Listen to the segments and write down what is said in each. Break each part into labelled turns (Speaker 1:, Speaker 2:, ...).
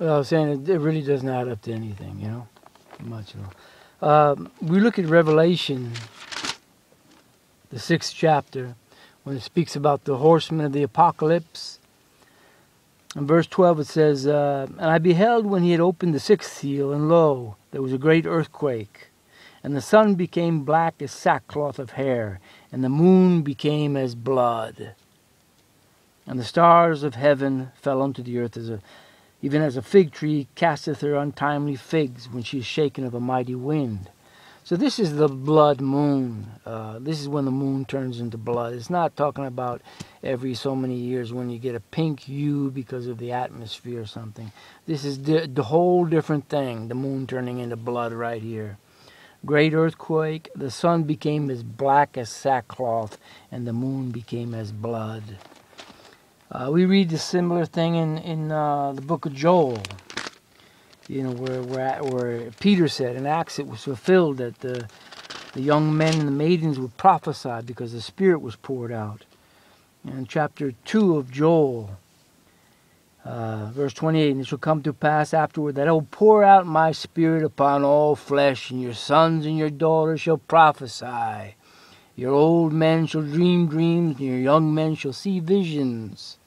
Speaker 1: Well, I was saying it really doesn't add up to anything, you know, much at all. We look at Revelation, the 6th chapter, when it speaks about the horsemen of the apocalypse. In verse 12 it says, And I beheld when he had opened the 6th seal, and lo, there was a great earthquake, and the sun became black as sackcloth of hair, and the moon became as blood. And the stars of heaven fell unto the earth, even as a fig tree casteth her untimely figs when she is shaken of a mighty wind. So this is the blood moon. This is when the moon turns into blood. It's not talking about every so many years when you get a pink hue because of the atmosphere or something. This is the whole different thing, the moon turning into blood right here. Great earthquake, the sun became as black as sackcloth, and the moon became as blood. We read the similar thing in the book of Joel. You know, where Peter said in Acts it was fulfilled that the young men and the maidens would prophesy because the Spirit was poured out. In chapter 2 of Joel, verse 28, And it shall come to pass afterward that I will pour out my Spirit upon all flesh, and your sons and your daughters shall prophesy. Your old men shall dream dreams, and your young men shall see visions.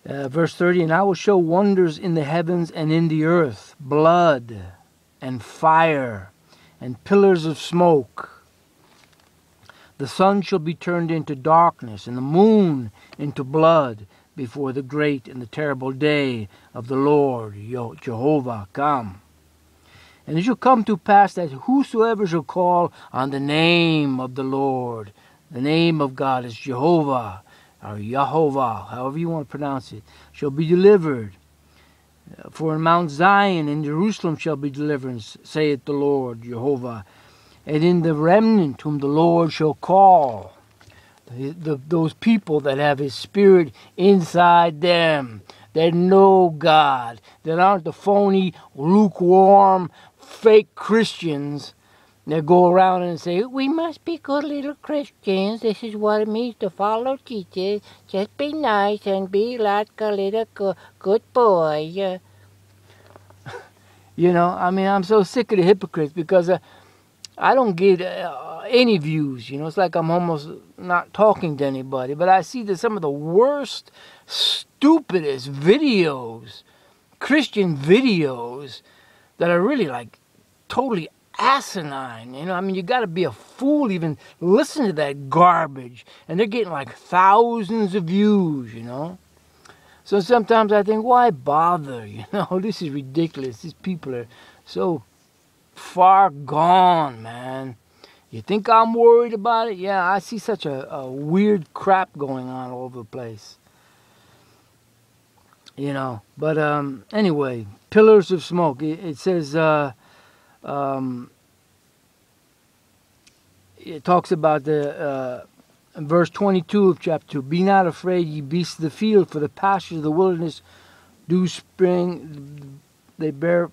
Speaker 1: Verse 30, And I will show wonders in the heavens and in the earth, blood and fire and pillars of smoke. The sun shall be turned into darkness, and the moon into blood, before the great and the terrible day of the Lord Jehovah come. And it shall come to pass that whosoever shall call on the name of the Lord, the name of God is Jehovah, or Yahovah, however you want to pronounce it, shall be delivered. For in Mount Zion and Jerusalem shall be deliverance, saith the Lord Jehovah, and in the remnant whom the Lord shall call. Those people that have His Spirit inside them, that know God, that aren't the phony, lukewarm, fake Christians that go around and say, we must be good little Christians. This is what it means to follow Jesus. Just be nice and be like a little good boy. You know, I mean, I'm so sick of the hypocrites because I don't get any views. You know, it's like I'm almost not talking to anybody. But I see that some of the worst, stupidest videos, Christian videos, that are really like totally asinine. You know, I mean, you got to be a fool even listen to that garbage, and they're getting like thousands of views, you know. So sometimes I think, why bother? You know, this is ridiculous. These people are so far gone, man. You think I'm worried about it? Yeah, I see such a weird crap going on all over the place, you know. But anyway, pillars of smoke. It says it talks about the verse 22 of chapter 2. Be not afraid, ye beasts of the field, for the pastures of the wilderness do spring, they bear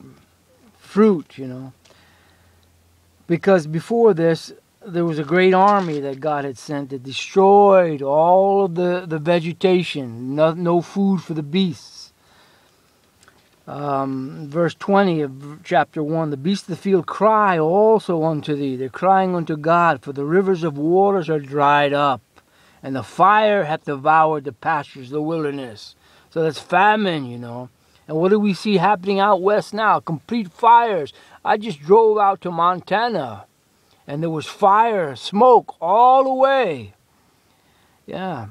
Speaker 1: fruit, you know. Because before this, there was a great army that God had sent that destroyed all of the vegetation, no food for the beasts. Verse 20 of chapter 1, the beasts of the field cry also unto thee. They're crying unto God, for the rivers of waters are dried up, and the fire hath devoured the pastures of the wilderness. So that's famine, you know. And what do we see happening out west now? Complete fires. I just drove out to Montana, and there was fire, smoke all the way. Yeah,